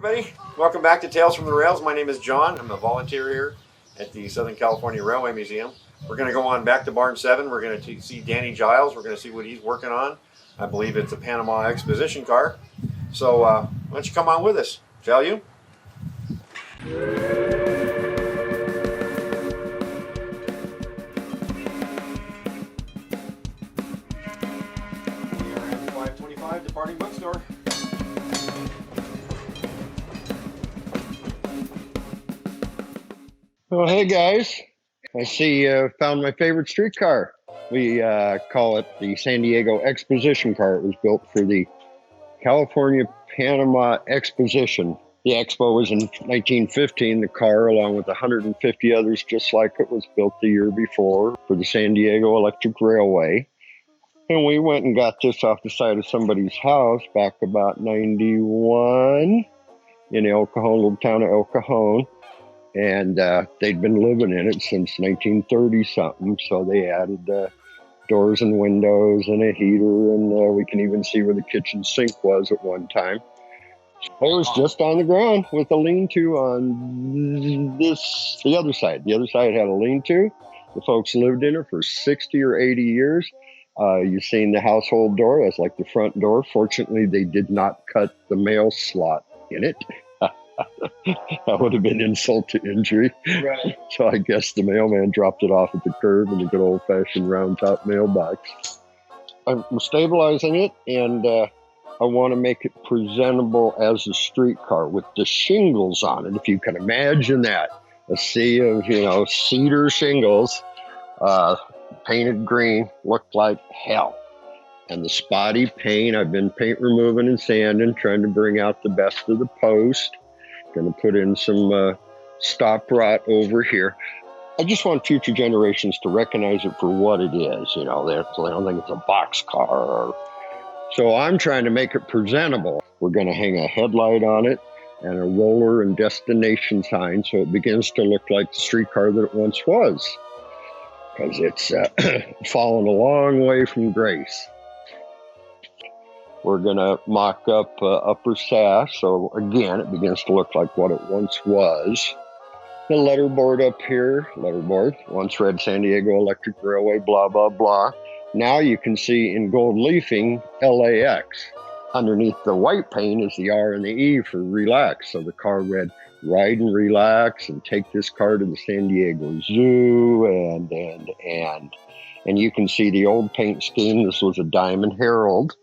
everybody. Welcome back to Tales from the Rails. My name is John. I'm a volunteer here at the Southern California Railway Museum. We're going to go on back to Barn 7. We're going to see Danny Giles. We're going to see what he's working on. I believe it's a Panama exposition car. So why don't you come on with us, shall you? 525 departing bookstore. Well, hey guys, I see found my favorite streetcar. We call it the San Diego Exposition Car. It was built for the California Panama Exposition. The expo was in 1915. The car, along with 150 others just like it, was built the year before for the San Diego Electric Railway. And we went and got this off the side of somebody's house back about 91 in El Cajon, little town of El Cajon. And they'd been living in it since 1930-something, so they added doors and windows and a heater, and we can even see where the kitchen sink was at one time. It was just on the ground with a lean-to on the other side. The other side had a lean-to. The folks lived in it for 60 or 80 years. You've seen the household door. That's like the front door. Fortunately, they did not cut the mail slot in it. That would have been insult to injury. Right. So I guess the mailman dropped it off at the curb in the good old-fashioned round-top mailbox. I'm stabilizing it, and I want to make it presentable as a streetcar with the shingles on it, if you can imagine that. A sea of, cedar shingles, painted green, looked like hell. And the spotty paint, I've been paint removing and sanding, trying to bring out the best of the post. Going to put in some stop rot over here. I just want future generations to recognize it for what it is. They don't think it's a box car. So I'm trying to make it presentable. We're going to hang a headlight on it and a roller and destination sign so it begins to look like the streetcar that it once was. Because it's fallen a long way from grace. We're going to mock up upper sash, so again, it begins to look like what it once was. The letterboard up here, once read San Diego Electric Railway, blah, blah, blah. Now you can see in gold leafing, LAX. Underneath the white paint is the R and the E for relax. So the car read ride and relax and take this car to the San Diego Zoo and you can see the old paint scheme. This was a Diamond Herald.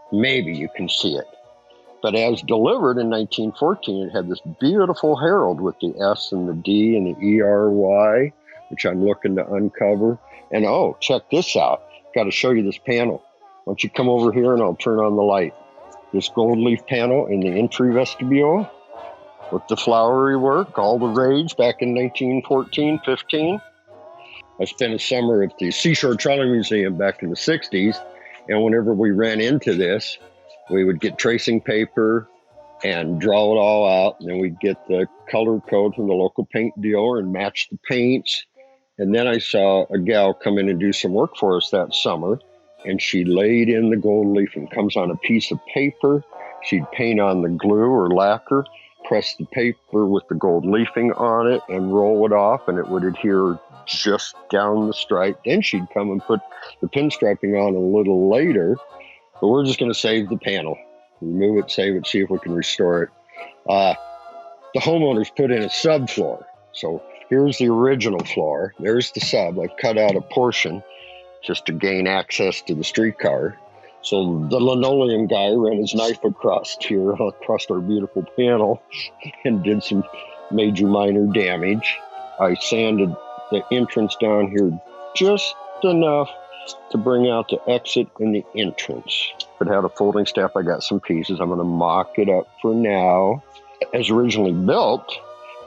Maybe you can see it. But as delivered in 1914, it had this beautiful herald with the S and the D and the ERY, which I'm looking to uncover. And oh, check this out. Got to show you this panel. Why don't you come over here and I'll turn on the light. This gold leaf panel in the entry vestibule with the flowery work, all the rage back in 1914, 15. I spent a summer at the Seashore Trolley Museum back in the 60s. And whenever we ran into this, we would get tracing paper and draw it all out. And then we'd get the color code from the local paint dealer and match the paints. And then I saw a gal come in and do some work for us that summer. And she laid in the gold leaf and comes on a piece of paper. She'd paint on the glue or lacquer, press the paper with the gold leafing on it and roll it off. And it would adhere just down the stripe. Then she'd come and put the pinstriping on a little later, but we're just going to save the panel, remove it, save it, see if we can restore it. The homeowners put in a subfloor. So here's the original floor. There's the sub. I've cut out a portion just to gain access to the streetcar. So the linoleum guy ran his knife across our beautiful panel and did some major minor damage. I sanded the entrance down here just enough to bring out the exit and the entrance. If it had a folding step, I got some pieces. I'm going to mock it up for now. As originally built,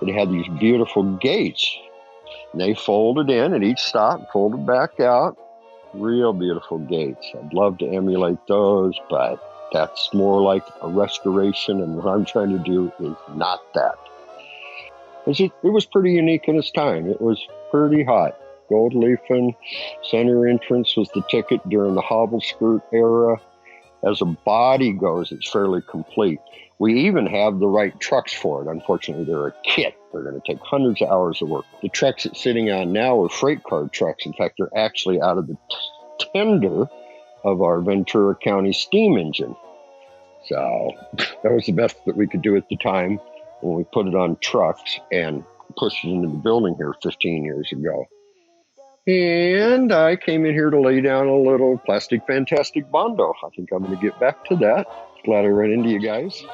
it had these beautiful gates. And they folded in at each stop, folded back out. Real beautiful gates. I'd love to emulate those, but that's more like a restoration, and what I'm trying to do is not that. It was pretty unique in its time. It was pretty hot. Gold leafing, center entrance was the ticket during the hobble skirt era, As a body goes, it's fairly complete. We even have the right trucks for it. Unfortunately, they're a kit. They're going to take hundreds of hours of work. The trucks it's sitting on now are freight car trucks. In fact, they're actually out of the tender of our Ventura County steam engine. So that was the best that we could do at the time when we put it on trucks and pushed it into the building here 15 years ago. And I came in here to lay down a little plastic fantastic bondo. I think I'm going to get back to that. Glad I ran into you guys.